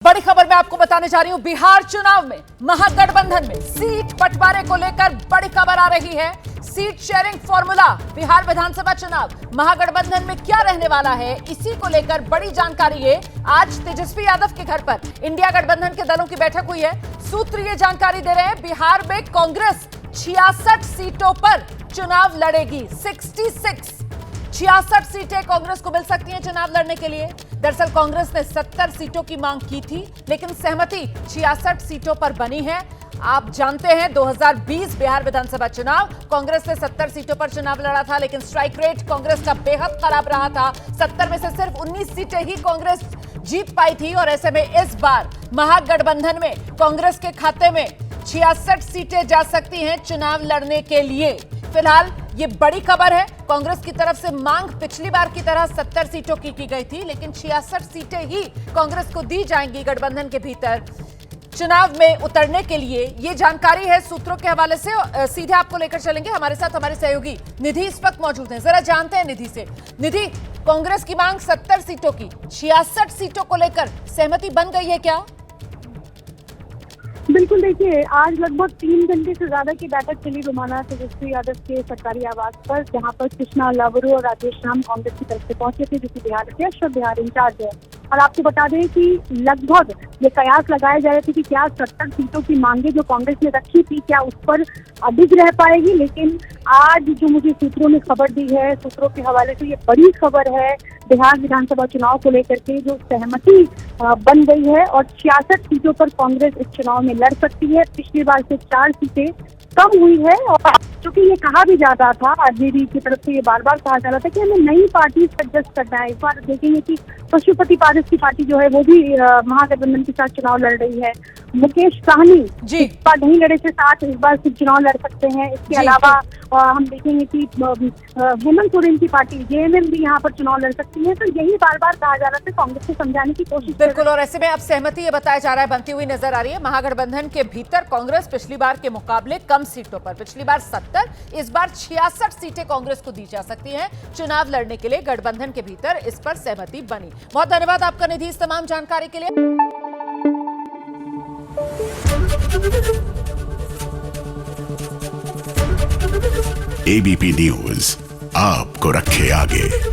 बड़ी खबर मैं आपको बताने जा रही हूं। बिहार चुनाव में महागठबंधन में सीट बंटवारे को लेकर बड़ी खबर आ रही है। सीट शेयरिंग फॉर्मूला बिहार विधानसभा चुनाव महागठबंधन में क्या रहने वाला है, इसी को लेकर बड़ी जानकारी है। आज तेजस्वी यादव के घर पर इंडिया गठबंधन के दलों की बैठक हुई है। सूत्र ये जानकारी दे रहे हैं, बिहार में कांग्रेस 66 सीटों पर चुनाव लड़ेगी। 66 सीटें कांग्रेस को मिल सकती हैं चुनाव लड़ने के लिए। दरअसल कांग्रेस ने 70 सीटों की मांग की थी, लेकिन सहमति 66 सीटों पर बनी है। आप जानते हैं 2020 बिहार विधानसभा चुनाव कांग्रेस ने 70 सीटों पर चुनाव लड़ा था, लेकिन स्ट्राइक रेट कांग्रेस का बेहद खराब रहा था। 70 में से सिर्फ 19 सीटें ही कांग्रेस जीत पाई थी और ऐसे में इस बार महागठबंधन में कांग्रेस के खाते में 66 सीटें जा सकती हैं चुनाव लड़ने के लिए। फिलहाल ये बड़ी खबर है। कांग्रेस की तरफ से मांग पिछली बार की तरह 70 सीटों की गई थी, लेकिन 66 सीटें ही कांग्रेस को दी जाएंगी गठबंधन के भीतर चुनाव में उतरने के लिए। ये जानकारी है सूत्रों के हवाले से। सीधे आपको लेकर चलेंगे, हमारे साथ हमारे सहयोगी निधि इस वक्त मौजूद हैं। जरा जानते हैं निधि से। निधि, कांग्रेस की मांग 70 सीटों की, 66 सीटों को लेकर सहमति बन गई है क्या? बिल्कुल, देखिए आज लगभग 3 घंटे से ज्यादा की बैठक चली रोमाना तेजस्वी यादव के सरकारी आवास पर, जहां पर कृष्णा लावरू और राजेश राम कांग्रेस की तरफ से पहुंचे थे, जो कि बिहार अध्यक्ष और बिहार इंचार्ज है। और आपको बता दें कि लगभग ये कयास लगाए जा रहे थे कि क्या 70 सीटों की मांगे जो कांग्रेस ने रखी थी, क्या उस पर अडिग रह पाएगी। लेकिन आज जो मुझे सूत्रों ने खबर दी है, सूत्रों के हवाले से ये बड़ी खबर है, बिहार विधानसभा चुनाव को लेकर के जो सहमति बन गई है और 66 सीटों पर कांग्रेस इस चुनाव में लड़ सकती है। पिछली बार से 4 सीटें कम हुई है। और चूंकि ये कहा भी जाता था, आरजेडी की तरफ से ये बार बार कहा जा रहा था कि हमें नई पार्टी एडजस्ट करना है। इस बार देखेंगे कि पशुपति पारस की पार्टी जो है वो भी महागठबंधन के साथ चुनाव लड़ रही है। मुकेश सहनी इस बार नहीं लड़े थे साथ, इस बार सिर्फ चुनाव लड़ सकते हैं। इसके अलावा हम देखेंगे कि हेमंत सोरेन की पार्टी जेएमएम भी यहाँ पर चुनाव लड़ सकती है। तो यही बार बार कहा जा रहा था, कांग्रेस को समझाने की कोशिश। बिल्कुल, और ऐसे में अब सहमति ये बताया जा रहा है बनती हुई नजर आ रही है। महागठबंधन के भीतर कांग्रेस पिछली बार के मुकाबले कम सीटों पर, पिछली बार 70, इस बार 66 सीटें कांग्रेस को दी जा सकती हैं चुनाव लड़ने के लिए। गठबंधन के भीतर इस पर सहमति बनी। बहुत धन्यवाद आपका निधि इस तमाम जानकारी के लिए। एबीपी न्यूज आपको रखे आगे।